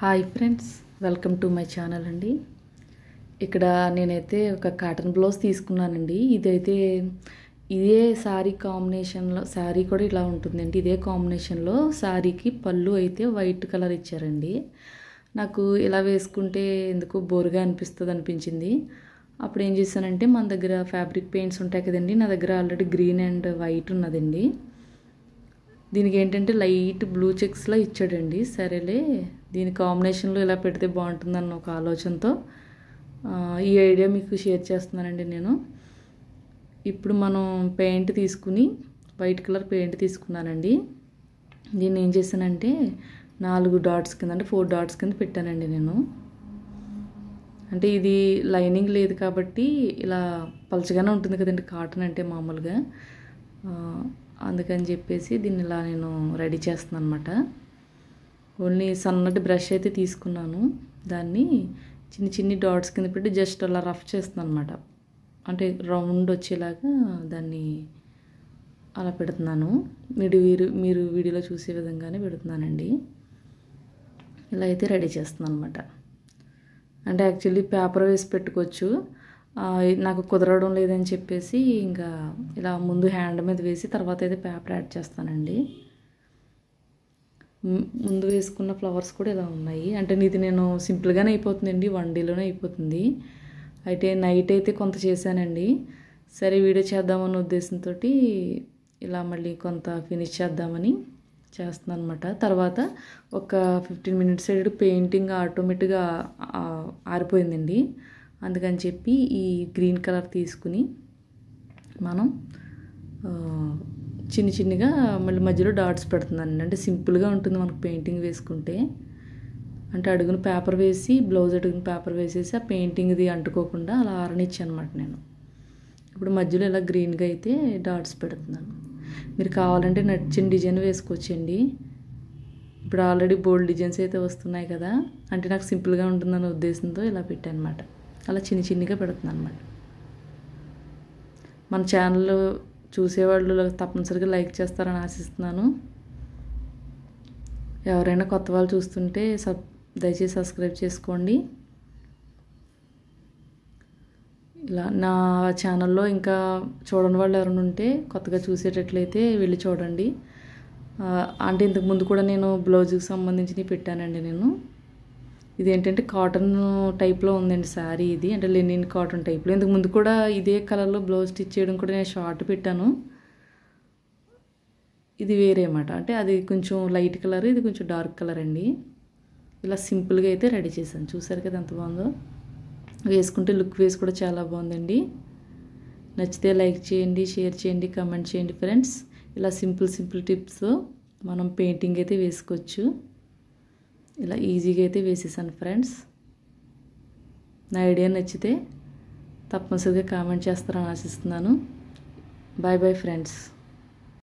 Hi friends, welcome to my channel అండి. ఇక్కడ నేనైతే ఒక కాటన్ బ్లౌజ్ తీసుకున్నానండి. ఇదే శారీ కాంబినేషన్లో, శారీ కూడా ఇలా ఉంటుందండి. ఇదే కాంబినేషన్లో శారీకి పళ్ళు అయితే వైట్ కలర్ ఇచ్చారండి. నాకు ఇలా వేసుకుంటే ఎందుకు బోరుగా అనిపించింది. అప్పుడు ఏం చేశానంటే, మన దగ్గర ఫ్యాబ్రిక్ పెయింట్స్ ఉంటాయి కదండి, నా దగ్గర ఆల్రెడీ గ్రీన్ అండ్ వైట్ ఉన్నదండి. దీనికి ఏంటంటే లైట్ బ్లూ చెక్స్లో ఇచ్చాడండి. సరేలే, దీని కాంబినేషన్లో ఇలా పెడితే బాగుంటుందన్న ఒక ఆలోచనతో ఈ ఐడియా మీకు షేర్ చేస్తున్నానండి నేను. ఇప్పుడు మనం పెయింట్ తీసుకుని, వైట్ కలర్ పెయింట్ తీసుకున్నానండి. దీన్ని ఏం చేశానంటే 4 డాట్స్ కింద, అంటే 4 డాట్స్ కింద పెట్టానండి నేను. అంటే ఇది లైనింగ్ లేదు కాబట్టి ఇలా పలచగానే ఉంటుంది కదండి కాటన్ అంటే మామూలుగా. అందుకని చెప్పేసి దీన్ని ఇలా నేను రెడీ చేస్తున్నాను అనమాట. ఓన్లీ సన్నటి బ్రష్ అయితే తీసుకున్నాను. దాన్ని చిన్ని డాట్స్ కింద పెట్టి జస్ట్ అలా రఫ్ చేస్తున్నాను అనమాట. అంటే రౌండ్ వచ్చేలాగా దాన్ని అలా పెడుతున్నాను. మీరు వీడియోలో చూసే విధంగానే పెడుతున్నానండి. ఇలా అయితే రెడీ చేస్తున్నాను అనమాట. అంటే యాక్చువల్లీ పేపర్ వేసి పెట్టుకోవచ్చు, నాకు కుదరడం లేదని చెప్పేసి ఇంకా ఇలా ముందు హ్యాండ్ మీద వేసి తర్వాత అయితే పేపర్ యాడ్ చేస్తానండి. ముందు వేసుకున్న ఫ్లవర్స్ కూడా ఇలా ఉన్నాయి. అంటే ఇది నేను సింపుల్గానే అయిపోతుందండి, 1 డేలోనే అయిపోతుంది. అయితే నైట్ అయితే కొంత చేశానండి. సరే వీడియో చేద్దామన్న ఉద్దేశంతో ఇలా మళ్ళీ కొంత ఫినిష్ చేద్దామని చేస్తున్నాను అనమాట. తర్వాత ఒక 15 మినిట్స్ పెయింటింగ్ ఆటోమేటిక్గా ఆరిపోయిందండి. అందుకని చెప్పి ఈ గ్రీన్ కలర్ తీసుకుని మనం చిన్నగా మళ్ళీ మధ్యలో డాట్స్ పెడుతున్నానండి. అంటే సింపుల్గా ఉంటుంది మనకు పెయింటింగ్ వేసుకుంటే. అంటే అడుగున పేపర్ వేసి, బ్లౌజ్ అడుగున పేపర్ వేసేసి ఆ పెయింటింగ్ది అంటుకోకుండా అలా ఆరనిచ్చాను అనమాట నేను. ఇప్పుడు మధ్యలో ఇలా గ్రీన్గా అయితే డాట్స్ పెడుతున్నాను. మీరు కావాలంటే నచ్చిన డిజైన్ వేసుకోవచ్చండి. ఇప్పుడు ఆల్రెడీ బోల్డ్ డిజైన్స్ అయితే వస్తున్నాయి కదా, అంటే నాకు సింపుల్గా ఉంటుందన్న ఉద్దేశంతో ఇలా పెట్టాను అనమాట. అలా చిన్నగా పెడుతున్నాను అనమాట. మన ఛానల్ చూసేవాళ్ళు తప్పనిసరిగా లైక్ చేస్తారని ఆశిస్తున్నాను. ఎవరైనా కొత్త వాళ్ళు చూస్తుంటే దయచేసి సబ్స్క్రైబ్ చేసుకోండి. ఇలా నా ఛానల్లో ఇంకా చూడని వాళ్ళు ఎవరైనా ఉంటే, కొత్తగా చూసేటట్లయితే వెళ్ళి చూడండి. అంటే ఇంతకుముందు కూడా నేను బ్లౌజ్కి సంబంధించినవి పెట్టానండి నేను. ఇది ఏంటంటే కాటన్ టైప్లో ఉందండి శారీ ఇది, అంటే లెనిన్ కాటన్ టైప్లో. ఇంతకుముందు కూడా ఇదే కలర్లో బ్లౌజ్ స్టిచ్ చేయడం కూడా నేను షార్ట్ పెట్టాను. ఇది వేరే అన్నమాట. అంటే అది కొంచెం లైట్ కలర్, ఇది కొంచెం డార్క్ కలర్ అండి. ఇలా సింపుల్గా అయితే రెడీ చేశాను. చూసారు కదా ఎంత బాగుందో. వేసుకుంటే లుక్ వేసి కూడా చాలా బాగుందండి. నచ్చితే లైక్ చేయండి, షేర్ చేయండి, కామెంట్ చేయండి ఫ్రెండ్స్. ఇలా సింపుల్ టిప్స్ మనం పెయింటింగ్ అయితే వేసుకోవచ్చు. ఇలా ఈజీగా అయితే వేసేసాను ఫ్రెండ్స్. నా ఐడియా నచ్చితే తప్పనిసరిగా కామెంట్ చేస్తారని ఆశిస్తున్నాను. Bye friends.